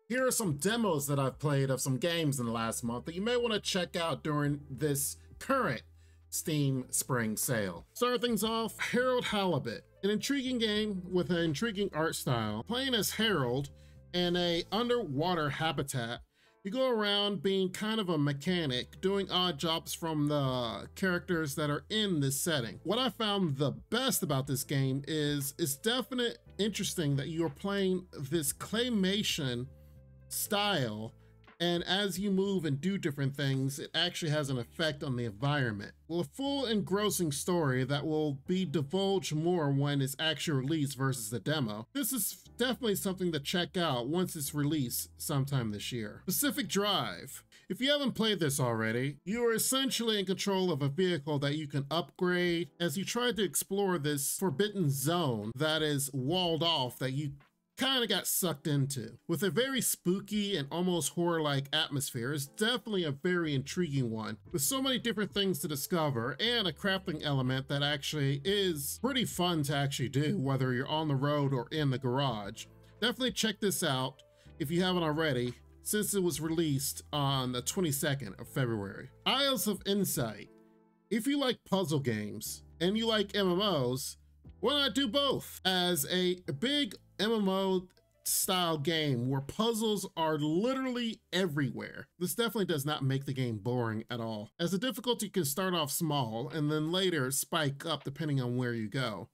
Here are some demos that I've played of some games in the last month that you may want to check out during this current Steam Spring Sale. Starting things off, Harold Halibut, an intriguing game with an intriguing art style. Playing as Harold in a underwater habitat, you go around being kind of a mechanic, doing odd jobs from the characters that are in this setting. What I found the best about this game is it's definitely interesting that you're playing this claymation style, and as you move and do different things, it actually has an effect on the environment. Well, a full engrossing story that will be divulged more when it's actually released versus the demo. This is definitely something to check out once it's released sometime this year. Pacific Drive. If you haven't played this already, you are essentially in control of a vehicle that you can upgrade as you try to explore this forbidden zone that is walled off that you kind of got sucked into. With a very spooky and almost horror-like atmosphere, it's definitely a very intriguing one, with so many different things to discover and a crafting element that actually is pretty fun to actually do, whether you're on the road or in the garage. Definitely check this out if you haven't already, since it was released on the 22nd of February. Isles of Insight. If you like puzzle games and you like MMOs, why not do both? As a big MMO style game where puzzles are literally everywhere, this definitely does not make the game boring at all, as the difficulty can start off small and then later spike up depending on where you go.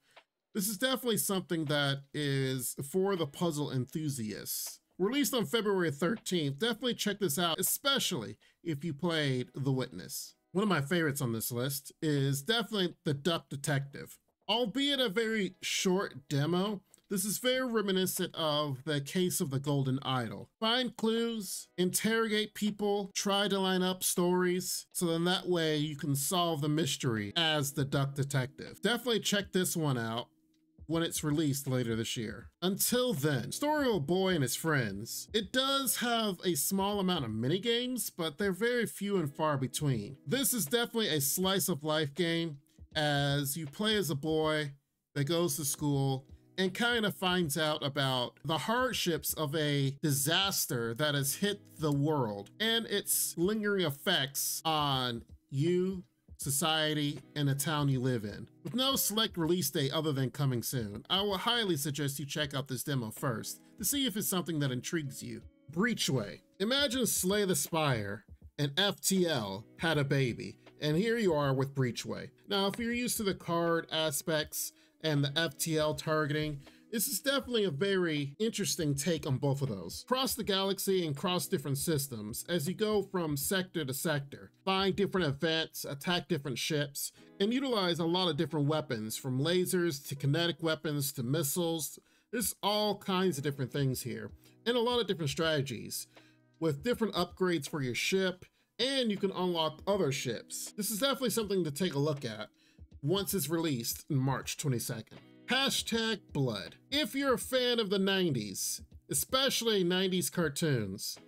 This is definitely something that is for the puzzle enthusiasts. Released on February 13th, definitely check this out, especially if you played The Witness. One of my favorites on this list is definitely The Duck Detective. Albeit a very short demo, this is very reminiscent of the case of the Golden Idol. Find clues, interrogate people, try to line up stories, so then that way you can solve the mystery as the Duck Detective. Definitely check this one out when it's released later this year. Until then, Story of a Boy and His Friends. It does have a small amount of mini games, but they're very few and far between. This is definitely a slice of life game, as you play as a boy that goes to school and kind of finds out about the hardships of a disaster that has hit the world and its lingering effects on you, society, and the town you live in. With no select release date other than coming soon, I will highly suggest you check out this demo first to see if it's something that intrigues you. Breachway. Imagine Slay the Spire and FTL had a baby, and here you are with Breachway. Now, if you're used to the card aspects and the FTL targeting, this is definitely a very interesting take on both of those. Cross the galaxy and cross different systems as you go from sector to sector. Find different events, attack different ships, and utilize a lot of different weapons, from lasers to kinetic weapons to missiles. There's all kinds of different things here, and a lot of different strategies, with different upgrades for your ship, and you can unlock other ships. This is definitely something to take a look at once it's released in March 22nd. Hashtag Blood. If you're a fan of the 90s, especially 90s cartoons,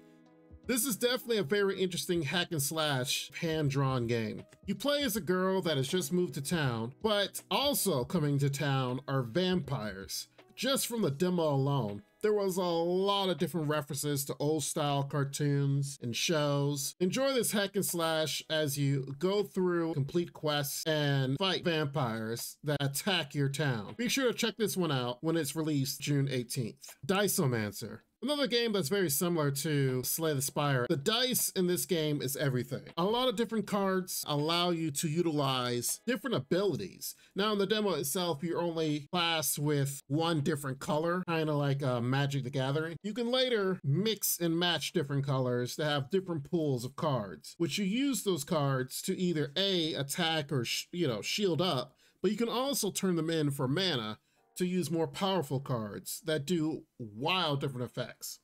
this is definitely a very interesting hack and slash hand-drawn game. You play as a girl that has just moved to town, but also coming to town are vampires. Just from the demo alone, there was a lot of different references to old style cartoons and shows. Enjoy this hack and slash as you go through complete quests and fight vampires that attack your town. Be sure to check this one out when it's released June 18th. Diceomancer. Another game that's very similar to Slay the Spire. The dice in this game is everything. A lot of different cards allow you to utilize different abilities. Now in the demo itself, you're only classed with one different color, kind of like Magic the Gathering. You can later mix and match different colors to have different pools of cards, which you use those cards to either A, attack or shield up, but you can also turn them in for mana to use more powerful cards that do wild different effects.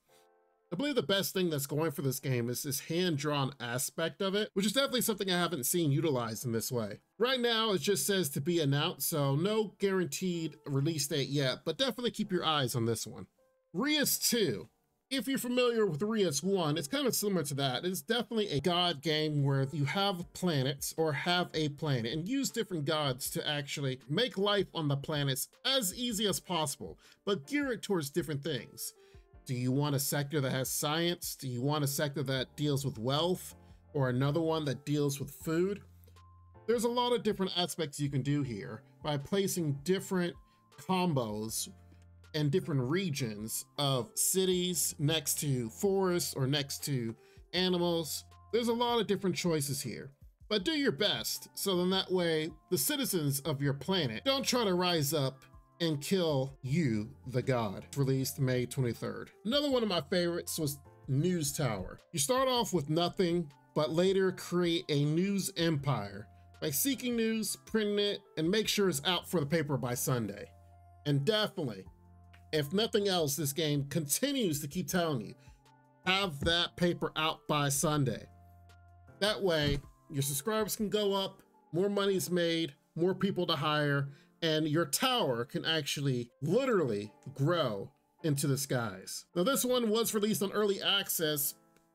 I believe the best thing that's going for this game is this hand-drawn aspect of it, which is definitely something I haven't seen utilized in this way. Right now, it just says to be announced, so no guaranteed release date yet, but definitely keep your eyes on this one. Rias 2. If you're familiar with Rias 1, it's kind of similar to that. It's definitely a god game where you have planets or have a planet and use different gods to actually make life on the planets as easy as possible, but gear it towards different things. Do you want a sector that has science? Do you want a sector that deals with wealth? Or another one that deals with food? There's a lot of different aspects you can do here by placing different combos and different regions of cities next to forests or next to animals. There's a lot of different choices here, but do your best so then that way the citizens of your planet don't try to rise up and kill you, the god. Released May 23rd. Another one of my favorites was News Tower. You start off with nothing, but later create a news empire by seeking news, printing it, and make sure it's out for the paper by Sunday. And definitely, if nothing else, this game continues to keep telling you, have that paper out by Sunday. That way, your subscribers can go up, more money's made, more people to hire, and your tower can actually literally grow into the skies. Now, this one was released on early access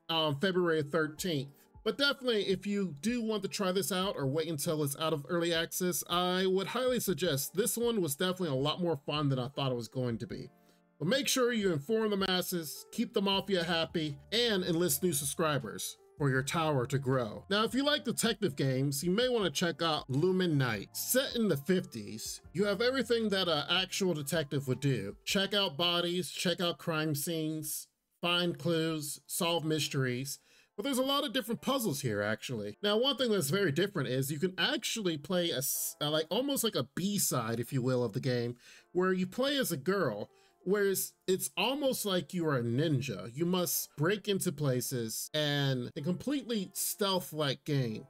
on February 13th. But definitely, if you do want to try this out or wait until it's out of early access, I would highly suggest this one was definitely a lot more fun than I thought it was going to be. But make sure you inform the masses, keep the mafia happy, and enlist new subscribers for your tower to grow. Now, if you like detective games, you may want to check out Lumen Night. Set in the 50s, you have everything that an actual detective would do. Check out bodies, check out crime scenes, find clues, solve mysteries. But there's a lot of different puzzles here, actually. Now, one thing that's very different is you can actually play like almost like a B-side, if you will, of the game, where you play as a girl, whereas it's almost like you are a ninja. You must break into places and a completely stealth-like game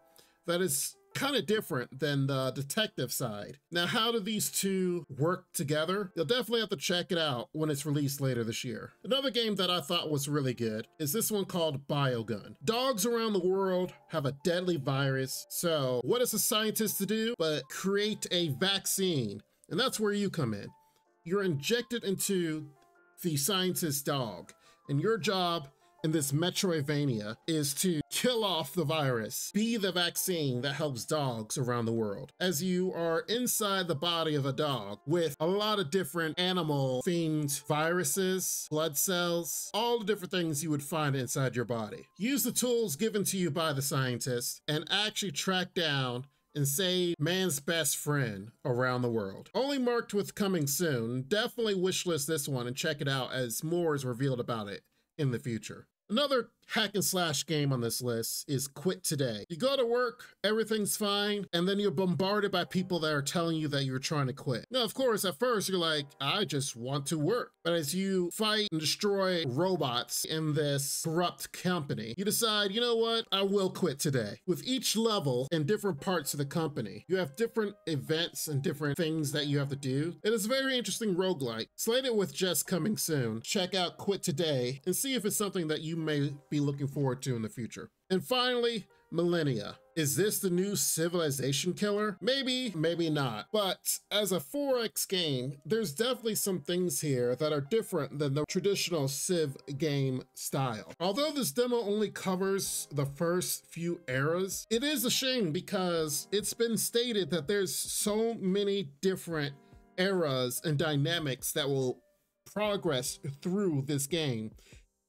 that is kind of different than the detective side. Now, how do these two work together? You'll definitely have to check it out when it's released later this year. Another game that I thought was really good is this one called Biogun. Dogs around the world have a deadly virus. So what is a scientist to do but create a vaccine? And that's where you come in. You're injected into the scientist's dog, and your job in this Metroidvania is to kill off the virus, be the vaccine that helps dogs around the world. As you are inside the body of a dog with a lot of different animal-themed viruses, blood cells, all the different things you would find inside your body. Use the tools given to you by the scientist and actually track down and save man's best friend around the world. Only marked with coming soon. Definitely wishlist this one and check it out as more is revealed about it in the future. Another hack and slash game on this list is Quit Today. You go to work, everything's fine, and then you're bombarded by people that are telling you that you're trying to quit. Now, of course, at first you're like, I just want to work. But as you fight and destroy robots in this corrupt company, you decide, you know what, I will quit today. With each level in different parts of the company, you have different events and different things that you have to do. It is a very interesting roguelike. Slated with just coming soon. Check out Quit Today and see if it's something that you may be looking forward to in the future. And finally, Millennia. Is this the new civilization killer? Maybe, maybe not. But as a 4X game, there's definitely some things here that are different than the traditional Civ game style. Although this demo only covers the first few eras, it is a shame because it's been stated that there's so many different eras and dynamics that will progress through this game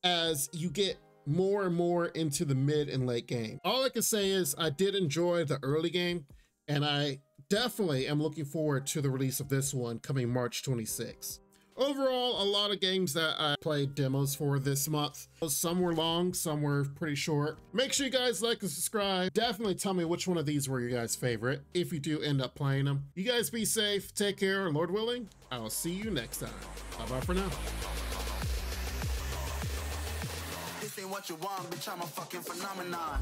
as you get more and more into the mid and late game. All I can say is I did enjoy the early game, and I definitely am looking forward to the release of this one coming March 26th. Overall, a lot of games that I played demos for this month. Some were long, some were pretty short. Make sure you guys like and subscribe. Definitely tell me which one of these were your guys' favorite if you do end up playing them. You guys be safe, take care, and Lord willing, I'll see you next time. Bye-bye for now. This ain't what you want, bitch, I'm a fucking phenomenon.